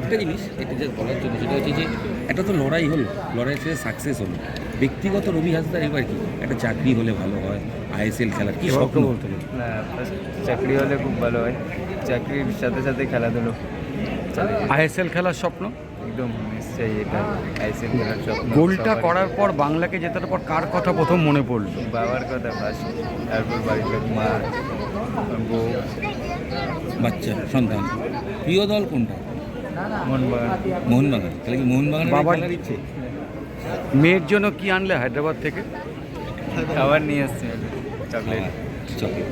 একটা জিনিস এটা যে বলার জন্য সেটা হচ্ছে যে একটা তো লড়াই হলো, লড়াই শেষে সাকসেস হলো। ব্যক্তিগত রবি হাসদার এবার কি একটা চাকরি হলে ভালো হয়, আইএসএল খেলার কি স্বপ্ন বলতে না ফার্স্ট চাকরি হলে খুব ভালো হয়, চাকরির সাথে সাথে খেলাধুলো চলে যায়। আইএসএল খেলার স্বপ্ন। একদম নিশ্চয়ই এটা আইসিএল খেলার স্বপ্ন। গোলটা সবার। করার পর বাংলাকে জেতার পর কার কথা প্রথম মনে পড়লো? বাবার কথা ফার্স্ট, তারপর বাড়ির লোক, মা, বউ, বাচ্চা সন্তান। প্রিয় দল কোনটা? মোহনবাগান। মোহনবাগান। তাহলে কি মোহনবাগানের বাবার- খেলার ইচ্ছে? মেয়ের জন্য কি আনলে হায়দ্রাবাদ থেকে? খাবার নিয়ে এসছে চকলেট। চকলেট।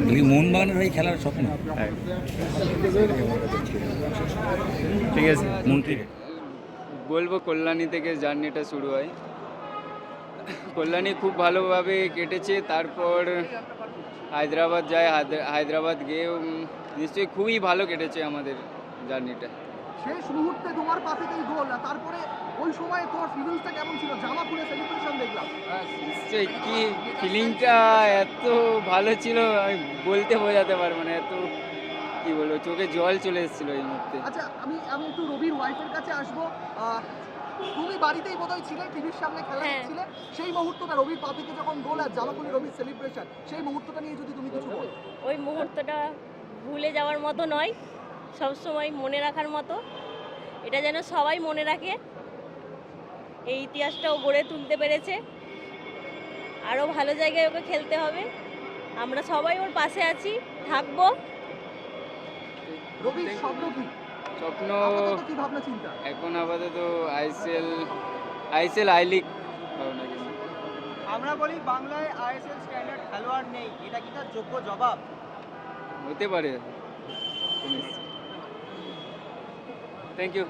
তাহলে কি মোহনবাগানের হয়ে খেলার স্বপ্ন? ঠিক আছে, মন্ত্রী বলবো কল্যাণী থেকে জার্নিটা শুরু হয়। কল্যাণী খুব ভালোভাবে কেটেছে, তারপর হায়দ্রাবাদ যায়, হায়দ্রাবাদ গিয়ে নিশ্চয়ই খুবই ভালো কেটেছে আমাদের জার্নিটা। শেষ মুহূর্তে তোমার পা থেকেই গোল, আর তারপরে ওই সময় তোমার ফিলিংসটা কেমন ছিল? জামা খুলে সেলিব্রেশন দেখলাম। নিশ্চয়ই কি ফিলিংটা এত ভালো ছিল আমি বলতে বোঝাতে পারবো না, এত কি বলবো, চোখে জল চলে এসেছিল এই মুহূর্তে। আচ্ছা, আমি একটু রবির ওয়াইফের কাছে আসবো। তুমি বাড়িতেই বোধহয় ছিলে, টিভির সামনে খেলা হ্যাঁ। দেখছিলে। সেই মুহূর্তটা রবির পা থেকে যখন গোল আর জামা খুলে রবির সেলিব্রেশন, সেই মুহূর্তটা নিয়ে যদি তুমি কিছু বলো। ওই মুহূর্তটা ভুলে যাওয়ার মতো নয়, সবসময় মনে রাখার মতো। এটা যেন সবাই মনে রাখে। এই ইতিহাসটাও গড়ে তুলতে পেরেছে, আরও ভালো জায়গায় ওকে খেলতে হবে। আমরা সবাই ওর পাশে আছি, থাকবো। রবির স্বপ্ন কি? স্বপ্ন আপাতত কি ভাবনা চিন্তা? এখন আপাতত আইএসএল আই লিগ ভাবনা চিন্তা। আমরা বলি বাংলায় আইএসএল স্ট্যান্ডার্ড খেলোয়াড় নেই, এটা কি তার যোগ্য জবাব? হতে পারে। Thank you.